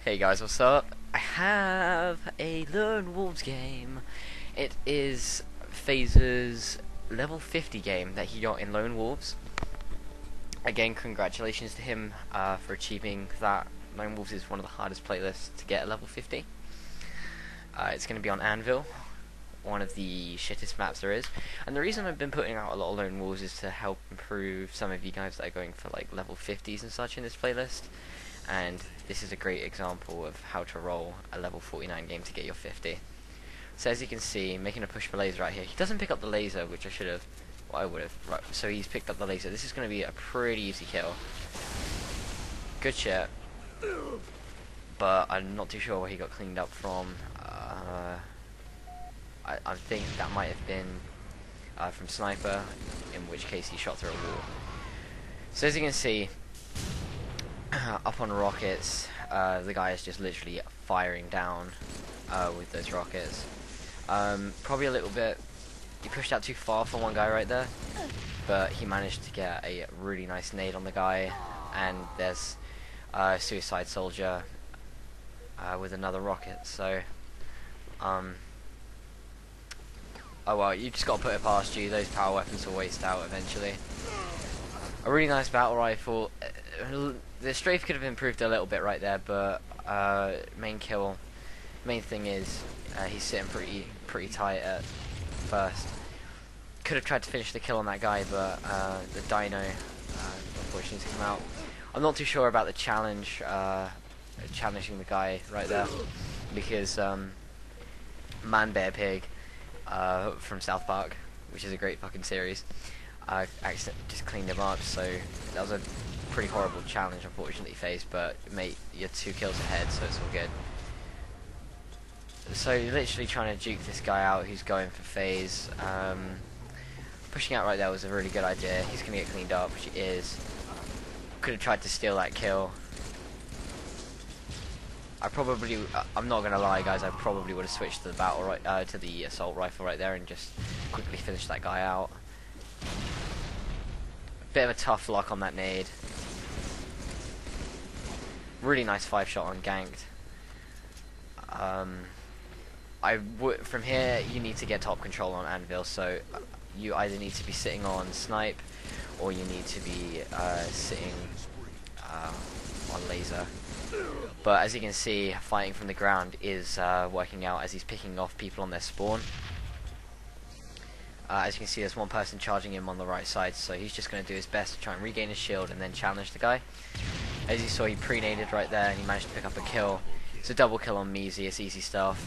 Hey guys, what's up? I have a Lone Wolves game. It is Phase's level 50 game that he got in Lone Wolves. Again, congratulations to him for achieving that. Lone Wolves is one of the hardest playlists to get at level 50. It's going to be on Anvil, one of the shittest maps there is. And the reason I've been putting out a lot of Lone Wolves is to help improve some of you guys that are going for like level 50s and such in this playlist. And this is a great example of how to roll a level 49 game to get your 50. So as you can see, making a push for laser right here. He doesn't pick up the laser, which I should have. Well, I would have. Right, so he's picked up the laser. This is going to be a pretty easy kill. Good shit. But I'm not too sure where he got cleaned up from. I think that might have been from Sniper, in which case he shot through a wall. So as you can see, up on rockets, the guy is just literally firing down with those rockets. Probably a little bit, he pushed out too far for one guy right there, but he managed to get a really nice nade on the guy, and there's a suicide soldier with another rocket. So oh well, you just got to put it past you, those power weapons will waste out eventually. A really nice battle rifle. The strafe could have improved a little bit right there, but main thing is he's sitting pretty tight at first. Could have tried to finish the kill on that guy, but the dino unfortunately has come out. I'm not too sure about the challenge, challenging the guy right there, because Man Bear Pig from South Park, which is a great fucking series, accidentally just cleaned him up. So that was a pretty horrible challenge, unfortunately, Phase, but mate, you're 2 kills ahead, so it's all good. So you're literally trying to juke this guy out who's going for Phase. Pushing out right there was a really good idea. He's gonna get cleaned up, which he is. Could have tried to steal that kill. I'm not gonna lie, guys, I probably would have switched to the to the assault rifle right there and just quickly finished that guy out. Bit of a tough lock on that nade. Really nice 5-shot on ganked. From here you need to get top control on Anvil, so you either need to be sitting on snipe or you need to be sitting on laser. But as you can see, fighting from the ground is working out as he's picking off people on their spawn. As you can see, there's one person charging him on the right side, so he's just going to do his best to try and regain his shield and then challenge the guy. As you saw, he pre-naded right there and he managed to pick up a kill. It's a double kill on Measy, it's easy stuff.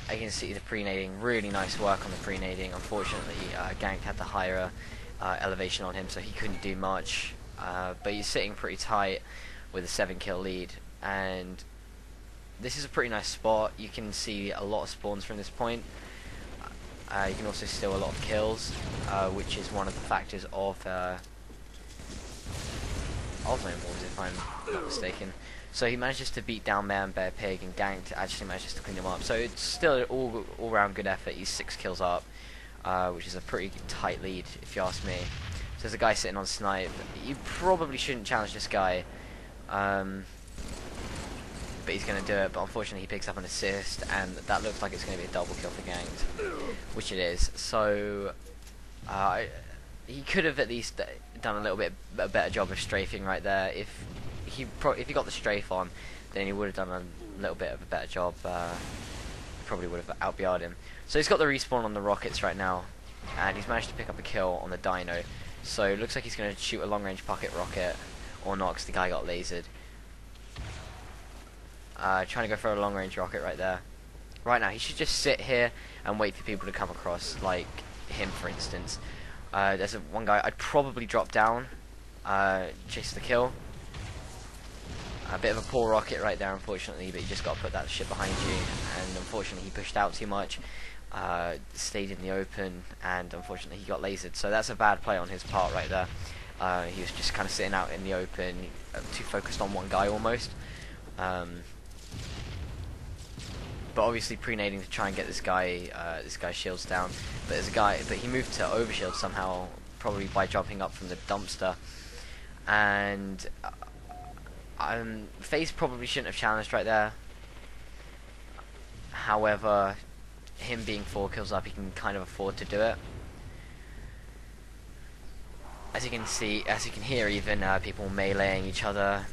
I can see the pre-nading, really nice work on the pre-nading. Unfortunately, Gank had the higher elevation on him, so he couldn't do much. But he's sitting pretty tight with a 7-kill lead, and this is a pretty nice spot. You can see a lot of spawns from this point. You can also steal a lot of kills, which is one of the factors of Lone Wolves, if I'm not mistaken. So he manages to beat down Man Bear Pig, and Ganked actually manages to clean him up. So it's still an all-round good effort. He's 6 kills up, which is a pretty tight lead, if you ask me. So there's a guy sitting on snipe. You probably shouldn't challenge this guy, but he's going to do it. But unfortunately, he picks up an assist, and that looks like it's going to be a double kill for Ganked, which it is. So he could have at least done a little bit a better job of strafing right there. If he got the strafe on, then he would have done a little bit of a better job. Probably would have out-br'd him. So he's got the respawn on the rockets right now, and he's managed to pick up a kill on the dino. So it looks like he's going to shoot a long-range pocket rocket, or not, because the guy got lasered. Trying to go for a long-range rocket right there. Right now, he should just sit here and wait for people to come across, like him, for instance. There's one guy I'd probably drop down, chase the kill. A bit of a poor rocket right there, unfortunately, but you just got to put that shit behind you. And unfortunately, he pushed out too much, stayed in the open, and unfortunately, he got lasered. So that's a bad play on his part right there. He was just kind of sitting out in the open, too focused on one guy almost. But obviously pre-nading to try and get this guy's shields down. But there's a guy, but he moved to overshield somehow, probably by jumping up from the dumpster. And FaZe probably shouldn't have challenged right there. However, him being 4 kills up, he can kind of afford to do it. As you can see, as you can hear, even people meleeing each other.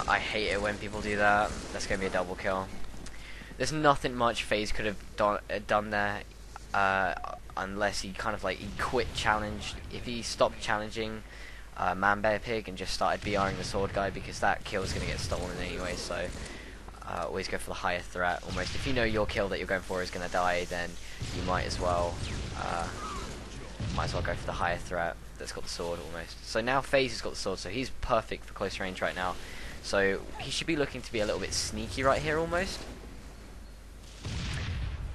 I hate it when people do that. That's going to be a double kill. There's nothing much FaZe could have done there, unless he kind of like he quit challenge. If he stopped challenging Man Bear Pig and just started BRing the sword guy, because that kill is going to get stolen anyway. So always go for the higher threat. Almost, if you know your kill that you're going for is going to die, then you might as well go for the higher threat that's got the sword almost. So now FaZe has got the sword, so he's perfect for close range right now. So he should be looking to be a little bit sneaky right here almost.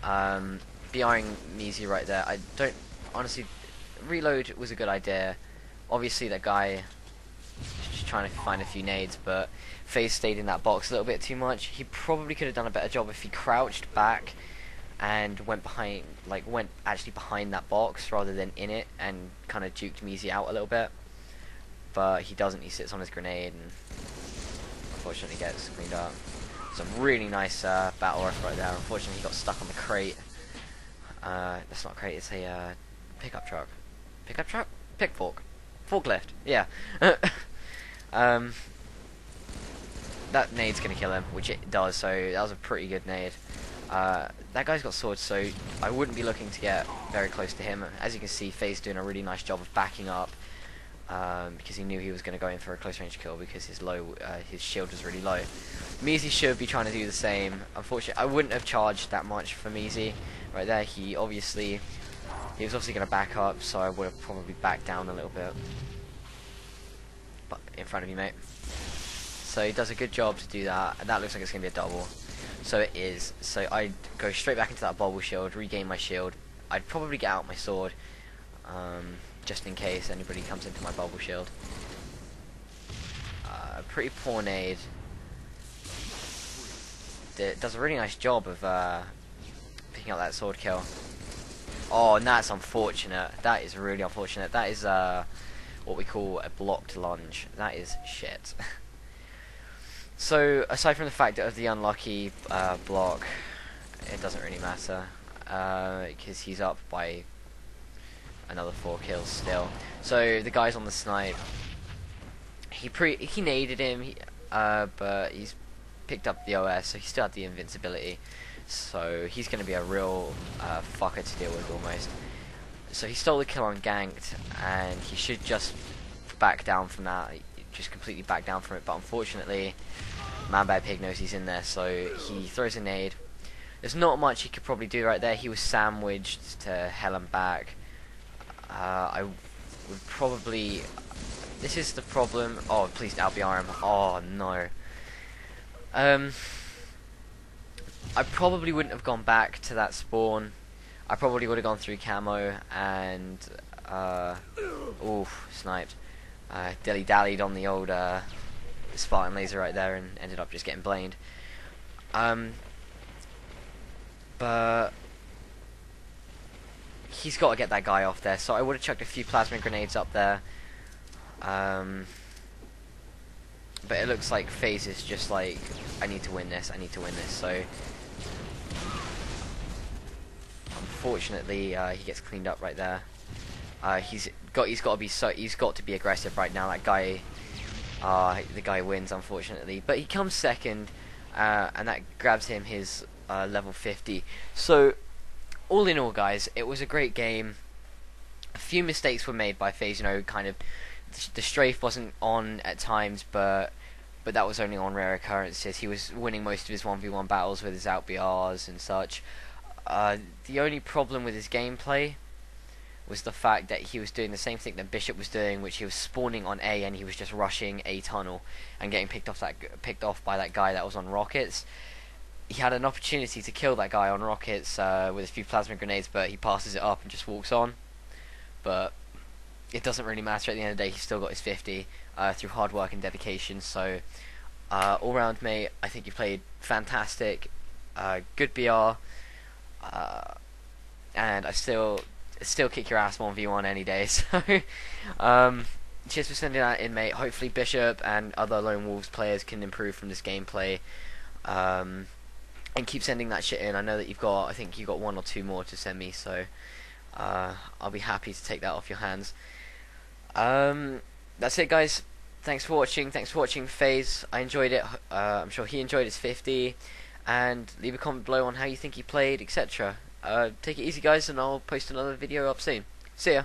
BRing Measy right there. I don't honestly, reload was a good idea. Obviously that guy is just trying to find a few nades, but FaZe stayed in that box a little bit too much. He probably could have done a better job if he crouched back and went behind, went actually behind that box rather than in it, and kind of juked Measy out a little bit. But he doesn't. He sits on his grenade and unfortunately gets cleaned up. Some really nice battle rush right there. Unfortunately, he got stuck on the crate. That's not a crate. It's a pickup truck. Pickup truck? Pickfork. Forklift. Yeah. That nade's gonna kill him, which it does. So that was a pretty good nade. That guy's got swords, so I wouldn't be looking to get very close to him. As you can see, FaZe doing a really nice job of backing up, because he knew he was going to go in for a close range kill because his shield was really low. Measy should be trying to do the same. Unfortunately, I wouldn't have charged that much for Measy right there. He was obviously going to back up, so I would have probably backed down a little bit. But in front of you, mate. So he does a good job to do that, and that looks like it's going to be a double. So it is. So I'd go straight back into that bubble shield, regain my shield. I'd probably get out my sword, just in case anybody comes into my bubble shield. Pretty poor nade. Does a really nice job of picking up that sword kill. Oh, and that's unfortunate. That is really unfortunate. That is what we call a blocked lunge. That is shit. So, aside from the fact of the unlucky block, it doesn't really matter, because he's up by another 4 kills still. So, the guy's on the snipe. He naded him, but he's picked up the OS, so he still had the invincibility. So, he's going to be a real fucker to deal with, almost. So, he stole the kill on ganked, and he should just back down from that. Just completely back down from it, but unfortunately Man Bear Pig knows he's in there, so he throws a nade. There's not much he could probably do right there. He was sandwiched to hell and back. I would probably... This is the problem. Oh, please out-BR him. Oh, no. I probably wouldn't have gone back to that spawn. I probably would have gone through camo and... oof, sniped. Dilly-dallied on the old Spartan laser right there and ended up just getting blaned. But he's got to get that guy off there, so I would have chucked a few plasma grenades up there. But it looks like FaZe is just like, I need to win this, I need to win this. So unfortunately, he gets cleaned up right there. He's got to be aggressive right now. That guy, the guy wins, unfortunately, but he comes second, and that grabs him his level 50. So all in all, guys, it was a great game. A few mistakes were made by FaZe. You know, kind of the strafe wasn't on at times, but that was only on rare occurrences. He was winning most of his 1v1 battles with his out-BRs and such. The only problem with his gameplay was the fact that he was doing the same thing that Bishop was doing, which he was spawning on A and he was just rushing A tunnel and getting picked off by that guy that was on rockets. He had an opportunity to kill that guy on rockets with a few plasma grenades, but he passes it up and just walks on. But it doesn't really matter. At the end of the day, he's still got his 50 through hard work and dedication. So all round, mate, I think you played fantastic. Good BR, and I still kick your ass 1v1 any day. So cheers for sending that in, mate. Hopefully Bishop and other Lone Wolves players can improve from this gameplay. And keep sending that shit in. I know that I think you've got 1 or 2 more to send me, so I'll be happy to take that off your hands. That's it, guys. Thanks for watching. Thanks for watching Phase. I enjoyed it. I'm sure he enjoyed his 50. And leave a comment below on how you think he played, etc. Take it easy, guys, and I'll post another video up soon. See ya.